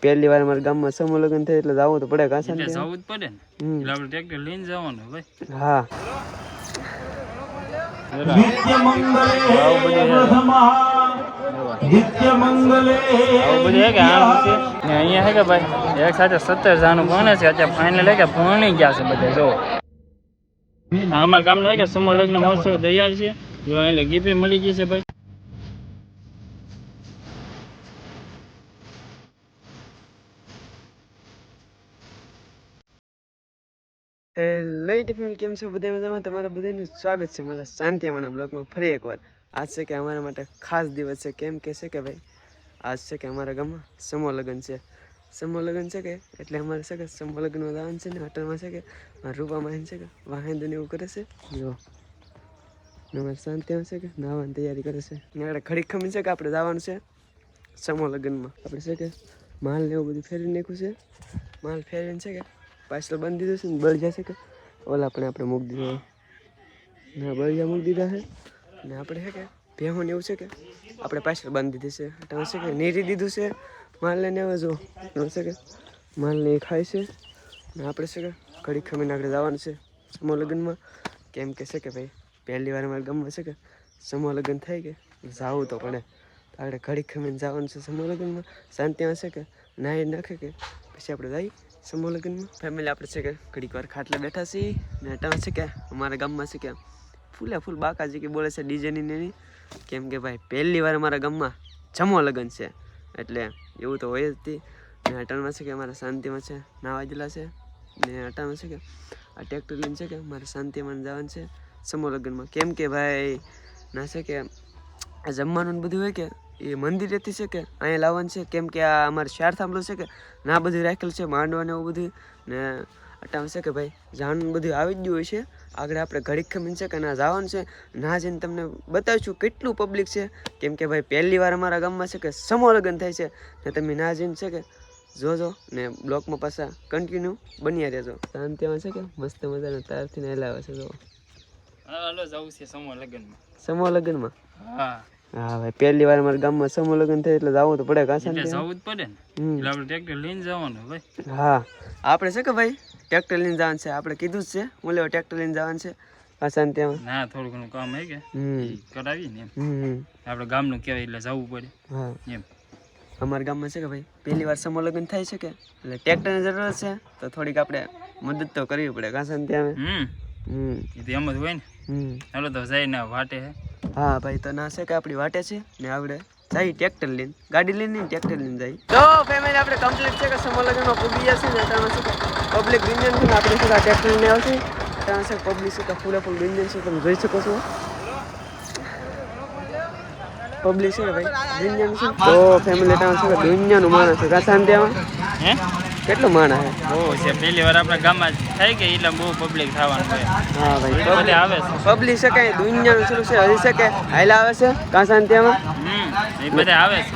પહેલી વાર અમારા ગામમાં સમૂહ લગ્ન થાય એટલે જવું તો પડે કાસા એટલે જવું જ પડે ને એટલે આપણે ટ્રેક્ટર લઈને જવાનું ભાઈ હા નિત્ય મંગલે નિત્ય મંગલે આવું બધું હે કે આમ છે ને અહીંયા હે કે ભાઈ એક સાથે 17 જાનું ભણે છે અત્યારે ફાઇનલ હે કે ભણી ગયા છે બધા જો અમારા ગામનો હે કે સમૂહ લગ્ન મહોત્સવ દયાળ છે જો એટલે ગીફ્ટ મળી ગઈ છે ભાઈ લઈ ફેમિલી કેમ છો બધા મજામાં તમારા બધાનું સ્વાગત છે મારા શાંતિમાના બ્લોગમાં ફરી એકવાર આજ છે કે અમારા માટે ખાસ દિવસ છે કેમ કે છે કે ભાઈ આજ છે કે અમારા ગામમાં સમૂહ લગ્ન છે સમૂહ લગ્ન છે કે એટલે અમારે છે કે સમૂહ લગ્નમાં જવાનું છે ને હોટલમાં છે કે મારા રૂપામાં છે કે વાહન એવું કરે છે જો અમારે શાંતિમાં છે કે નાવાની તૈયારી કરે છે ને આપણે ઘડી ખમી છે કે આપણે જવાનું છે સમૂહ લગ્નમાં આપણે છે કે માલ ને એવું બધું ફેરવી નાખ્યું છે માલ ફેરવીને છે કે પાછળ બંધ દીધું છે ને બળિયા છે કે ઓલા પણ આપણે મૂકી દીધો ને બળિયા મૂકી દીધા છે ને આપણે છે કે ભેહું ને એવું છે કે આપણે પાછળ બાંધી દીધી છે તમે છે કે નીરી દીધું છે માલને ને હવે જો છે કે માલને એ ખાય છે ને આપણે છે કે ઘડી ખમીને આગળ જવાનું છે સમૂહ લગ્નમાં કેમ કે છે કે ભાઈ પહેલી વાર અમારા ગામમાં છે કે સમૂહ લગ્ન થાય કે જવું તો પડે તો આપણે ઘડી ખમીને જવાનું છે સમૂહ લગ્નમાં શાંતિમાં છે કે નાહી નાખે કે પછી આપણે જઈ સમૂહ લગ્નમાં ફેમિલી આપણે છે કે ઘડીક વાર ખાટલે બેઠા છીએ ને અટાણે છે કે અમારા ગામમાં છે કે ફૂલે ફૂલ બાકાજી કે બોલે છે ડીજેની ને એની કેમ કે ભાઈ પહેલી વાર અમારા ગામમાં સમૂહ લગ્ન છે એટલે એવું તો હોય જ હતી ને અટાણમાં છે કે અમારા શાંતિમાં છે નાવા જેલા છે ને અટાણમાં છે કે આ ટ્રેક્ટર લઈને છે કે મારે શાંતિમાં જવાનું છે સમૂહ લગ્નમાં કેમ કે ભાઈ ના છે કે આ જમવાનું ને બધું હોય કે એ મંદિરેથી છે કે અહીંયા લાવવાનું છે કેમ કે આ અમારે શાર થાંભલું છે કે ના બધું રાખેલું છે માંડવાને એવું બધું ને અટાણ છે કે ભાઈ જાણવું બધું આવી જ ગયું હોય છે આગળ આપણે ઘડીક ખમીને છે કે ના જવાનું છે ના જઈને તમને બતાવીશું કેટલું પબ્લિક છે કેમ કે ભાઈ પહેલી વાર અમારા ગામમાં છે કે સમૂહ લગ્ન થાય છે ને તમે ના જઈને છે કે જોજો ને બ્લોકમાં પાછા કન્ટિન્યુ બન્યા રહેજો શાંતિમાં છે કે મસ્ત મજાના તારથી હેલાવે છે જો હાલો જવું છે સમૂહ લગ્નમાં સમૂહ લગ્નમાં હા હા ભાઈ પહેલી વાર અમારા ગામમાં સમૂહ લગ્ન થાય એટલે જવું તો પડે કાસા એટલે જવું જ પડે ને એટલે આપણે ટ્રેક્ટર લઈને જવાનું ભાઈ હા આપણે છે કે ભાઈ ટ્રેક્ટર લઈને જવાનું છે આપણે કીધું જ છે હું લેવા ટ્રેક્ટર લઈને જવાનું છે કાસા ત્યાં ના થોડું ઘણું કામ હે કે કરાવીએ ને એમ હમ આપણે ગામનું કહેવાય એટલે જવું પડે હા એમ અમારા ગામમાં છે કે ભાઈ પહેલી વાર સમૂહ લગ્ન થાય છે કે એટલે ટ્રેક્ટરની જરૂર છે તો થોડીક આપણે મદદ તો કરવી પડે કાસા ત્યાં એ તો એમ જ હોય ને હાલો તો જઈને વાટે હે હા ભાઈ તો ના છે કે આપણી વાટે છે ને આપણે જઈ ટ્રેક્ટર લઈને ગાડી લઈને ટ્રેક્ટર લઈને જઈ તો ફેમિલી આપણે કમ્પ્લીટ છે કે સમૂહ લગ્નમાં પૂગી જશે ને ત્યાં છે કે પબ્લિક ગુંજન છે ને આપણે શું ટ્રેક્ટર લઈને આવશે ત્યાં છે પબ્લિક છે કે ફૂલે ફૂલ ગુંજન છે તમે જોઈ શકો છો પબ્લિક છે કે ભાઈ ગુંજન છે તો ફેમિલી ત્યાં છે કે દુનિયાનું માણસ છે કાસાન ત્યાં હે કેટલું માણસ છે બહુ છે પહેલી વાર આપણા ગામમાં થાય કે એટલે બહુ પબ્લિક થવાનું હોય હા ભાઈ બધે આવે છે પબ્લિક છે કે દુનિયાનું શું છે હજી છે કે હાઈલા આવે છે કાસાન ત્યાં એ બધે આવે છે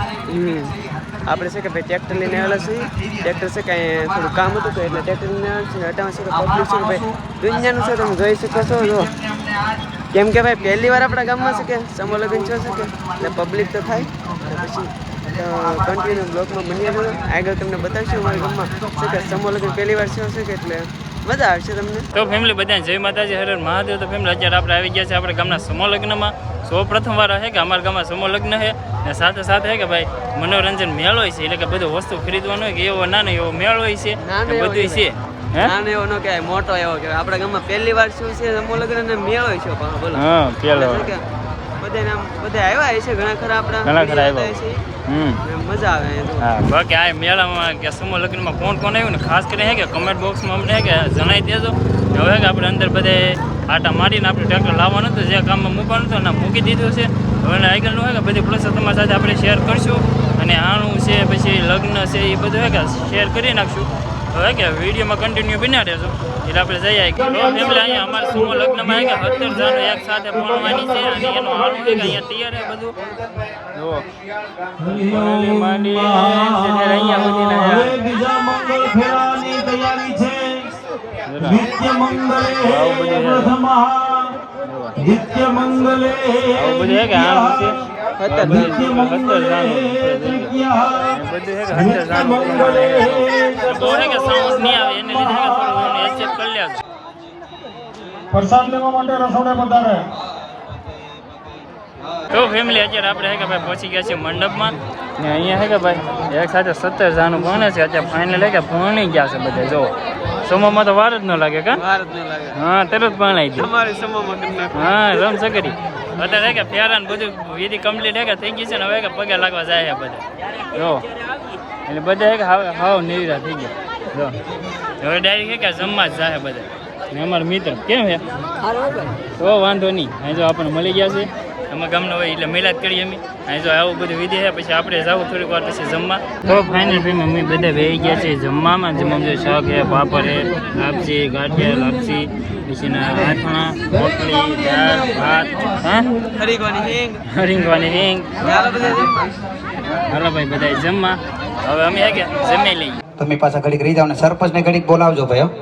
આપણે છે કે ભાઈ ટ્રેક્ટર લઈને આવેલા છીએ ટ્રેક્ટર છે કે થોડું કામ હતું તો એટલે ટ્રેક્ટર લઈને આવે છે અટામાં છે કે પબ્લિક છે કે ભાઈ દુનિયાનું છે તમે જોઈ શકો છો જો કેમ કે ભાઈ પહેલી વાર આપણા ગામમાં છે કે સમૂહ લગ્ન છે કે એટલે પબ્લિક તો થાય પછી કન્ટિન્યુ બ્લોકમાં બની રહ્યો આગળ તમને બતાવીશું અમારા ગામમાં છે કે સમૂહ લગ્ન પહેલી વાર છે કે એટલે મજા આવશે તમને તો ફેમિલી બધાને જય માતાજી હર હર મહાદેવ તો ફેમિલી અત્યારે આપણે આવી ગયા છે આપણે ગામના સમૂહ લગ્નમાં સૌ પ્રથમ વાર છે કે અમારા ગામમાં સમૂહ લગ્ન છે ને સાથે સાથે છે કે ભાઈ મનોરંજન મેળો હોય છે એટલે કે બધું વસ્તુ ખરીદવાનું હોય કે એવો નાનો એવો મેળો હોય છે બધું છે નાનો એવો નો કહેવાય મોટો એવો કહેવાય આપણા ગામમાં પહેલી વાર શું છે સમૂહ લગ્ન ને મેળો છે બોલો હા પેલો બધા આવ્યા છે ઘણા ખરા આવ્યા છે મજા આવે હા બાકી આ મેળામાં કે સમૂહ લગ્નમાં કોણ કોણ આવ્યું ને ખાસ કરીને હે કે કમેન્ટ બોક્સમાં અમને કે જણાવી દેજો હવે કે આપણે અંદર બધે આટા મારીને આપણે ટ્રેક્ટર લાવવાનું હતું જે કામમાં મૂકવાનું હતું ને મૂકી દીધું છે હવે આગળનું હોય કે બધી પ્રોસેસ તમારી સાથે આપણે શેર કરશું અને આણું છે પછી લગ્ન છે એ બધું હે કે શેર કરી નાખશું હવે કે વિડીયોમાં કન્ટિન્યુ બન્યા રહેજો એટલે આપણે જઈ આવી ફેમિલી અહીંયા અમારા સમૂહ લગ્નમાં કે 17 જણ એક સાથે ભણવાની છે અને એનું આણું છે કે અહીંયા તૈયાર છે બધું જુઓ બીજા મંગળ ફેરાની તૈયારી છે નિત્ય મંગલે પ્રથમા નિત્ય મંગલે આવું બધું હે કે આમ છે નિત્ય મંગલે તૃતીયા બધું છે કે 70 જાણું મંગલે બહુ છે કે સાઉન્ડ નહીં આવે એને લીધે છે કે થોડું એડજસ્ટ કરી લેજો. પ્રસાદ લેવા માટે રસોડે પધારે. તો ફેમિલી અત્યારે આપણે છે કે ભાઈ પહોંચી ગયા છીએ મંડપમાં ને અહીંયા છે કે ભાઈ એક સાથે 70 જાનું ભણે છે. અત્યારે ફાઇનલ છે કે ભણી ગયા છે બધા. જો સમોમાં તો વાર જ ન લાગે કા? વાર જ ન લાગે. હા તરત ભણાઈ ગયું. અમારી સમોમાં કરી નાખો. હા રમ સકરી અત્યારે છે કે ફેરા ને બધું વિધિ કમ્પ્લીટ છે કે થઈ ગઈ છે ને હવે કે પગે લાગવા જાય છે બધા. જો એટલે બધા છે કે હાવ નિરા થઈ ગયા. જો હવે ડાયરેક્ટ છે કે જમવા જ જાય બધા. ને અમારા મિત્ર કેમ છે? તો વાંધો નહીં. અહીં જો આપણને મળી ગયા છે અમે ગામનો હોય એટલે મિલાદ કરીએ અમે. અહીં જો આવું બધું વિધિ છે પછી આપણે જવું થોડીક વાર પછી જમવા. તો ફાઇનલ ફિલ્મ અમે બધા બેસી ગયા છે જમવામાં. જમવામાં જો શાક છે, પાપડ છે, લાપસી, ગાંઠિયા, લાપસી, પછીના આથણા, રોટલી, દાળ, ભાત, હા હરીગવાની હિંગ. રીંગવાની રીંગ. ચાલો બધા જમવા. હાલો ભાઈ બધા જમવા. હવે અમે કે જમી લઈએ. તમે પાછા ઘડીક રહી જાવ ને સરપંચને ઘડીક બોલાવજો ભાઈ હો.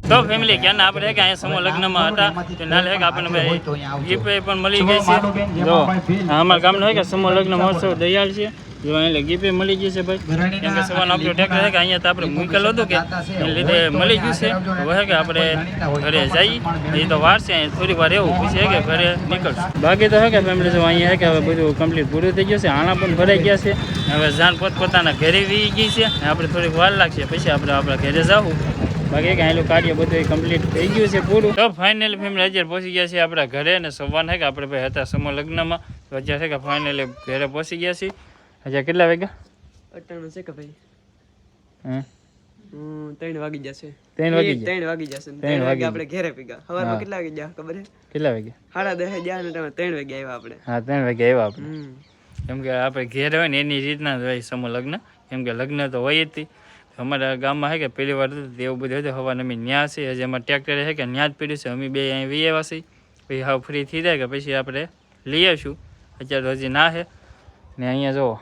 તો ફેમિલી ક્યાં આપણે કે અહીંયા સમૂહ લગ્નમાં હતા તો નાલે કે આપણને ભાઈ ગિફ્ટ પણ મળી ગઈ છે. જો અમારા ગામનો હોય કે સમૂહ લગ્ન મહોત્સવ દયાળ છે. જો એટલે ગિફ્ટ મળી ગઈ છે ભાઈ. કેમ કે સવારનો આપણો ટ્રેક્ટર છે કે અહીંયા તો આપણે મૂકેલો હતું કે એને લીધે મળી ગયું છે. હવે કે આપણે ઘરે જઈએ એ તો વાર છે અહીંયા થોડી વાર એવું પછી કે ઘરે નીકળશું. બાકી તો હે કે ફેમિલી જો અહીંયા હે કે હવે બધું કમ્પ્લીટ પૂરું થઈ ગયું છે. આણા પણ ભરાઈ ગયા છે. હવે જાન પોતપોતાના ઘરે વી ગઈ છે. આપણે થોડીક વાર લાગશે પછી આપણે આપણા ઘરે જવું. બાકી કાંઈ કાર્ય બધું કમ્પ્લીટ થઈ ગયું છે પૂરું. તો ફાઇનલી ફેમિલી અત્યારે પહોંચી ગયા છે આપણા ઘરે. અને સવારના છે કે આપણે ભાઈ હતા સમૂહ લગ્નમાં તો અત્યારે છે કે ફાઇનલી ઘરે પહોંચી ગયા છીએ. અત્યારે કેટલા વાગ્યા? 98 છે કે ભાઈ? હા 3 વાગી જશે. 3 વાગી ગયા. 3 વાગી જશે. 3 વાગે આપણે ઘરે પીગા. સવારમાં કેટલા વાગે ગયા ખબર છે? કેટલા વાગ્યા? 10:30 ગયા ને તમે 3 વાગે આવ્યા આપણે. હા 3 વાગે આવ્યા આપણે. કેમ કે આપણે ઘેર હોય ને એની રીતના જ હોય સમૂહ લગ્ન. કેમ કે લગ્ન તો હોય જ હતી. અમારા ગામમાં છે કે પહેલી વાર હતું એવું બધું હતું. હવા અમે ન્યા છે હજી અમારે ટ્રેક્ટરે છે કે ન્યા જ પીડ્યું છે. અમે બે અહીં વી આવ્યા છીએ. પછી હાવ ફ્રી થઈ જાય કે પછી આપણે લઈ આવીશું. અત્યારે તો હજી ના છે ને અહીંયા જુઓ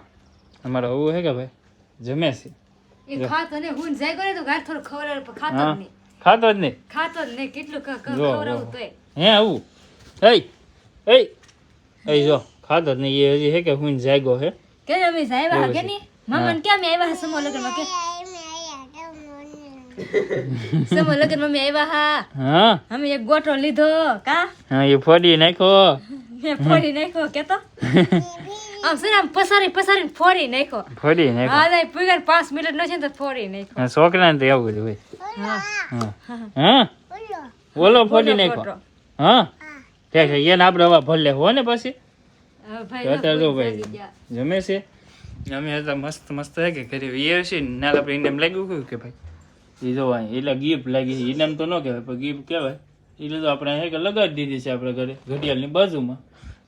અમારો આવું છે કે ભાઈ જમે છે. ખાતો જ નહીં. જો હે આવું એ જો ખાતો જ નહીં. એ હજી છે કે હું જાગ્યો છે. મમ્મી કેમ આવ્યા સમૂહ લગ્નમાં કે સમૂહ લગ્ન મમ્મી આવ્યા હા અમે એક ગોટો લીધો કા હા એ ફોડી નાખ્યો. મેં ફોડી નાખ્યો કેતો આમ છે આમ પસારીને ફોડી નાખ્યો. ફોડી નાખ્યો. હા નહીં પૂગર 5 મિનિટ નો છે તો ફોડી નાખ્યો. છોકરાને તો એવું બધું હોય. હા ઓલો ફોડી નાખ્યો. હા ઠીક છે એને આપણે હવે ભલે હો ને પછી અત્યારે જો ભાઈ જમે છે. અમે હતા મસ્ત મસ્ત છે કે ઘરે વીએ છે ને નાલ આપણે ઇનામ લાગ્યું કયું કે ભાઈ એ જો એટલે ગિફ્ટ લાગી. ઇનામ તો ન કહેવાય પણ ગિફ્ટ કહેવાય. એટલે તો આપણે હે કે લગાડી દીધી છે આપણે ઘરે ઘડિયાળની બાજુમાં.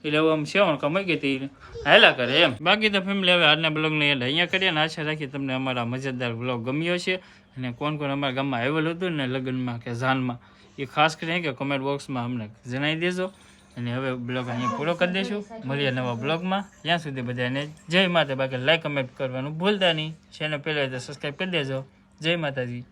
એટલે હવે આમ સેવણ કમાઈ ગઈ હતી હાલા કરે એમ. બાકી તો ફેમિલી હવે આજના બ્લોગને એટલે અહીંયા કરીએ ને આશા રાખીએ તમને અમારા મજેદાર બ્લોગ ગમ્યો છે. અને કોણ કોણ અમારા ગામમાં આવેલું હતું ને લગ્નમાં કે જાનમાં એ ખાસ કરીને કે કમેન્ટ બોક્સમાં અમને જણાવી દેજો. અને હવે બ્લોગ અહીંયા પૂરો કરી દઈશું. મળીએ નવા બ્લોગમાં. ત્યાં સુધી બધાને જય માતા. બાકી લાઈક કમેન્ટ કરવાનું ભૂલતા નહીં. ચેનલ પહેલાં તો સબસ્ક્રાઈબ કરી દેજો. જય માતાજી.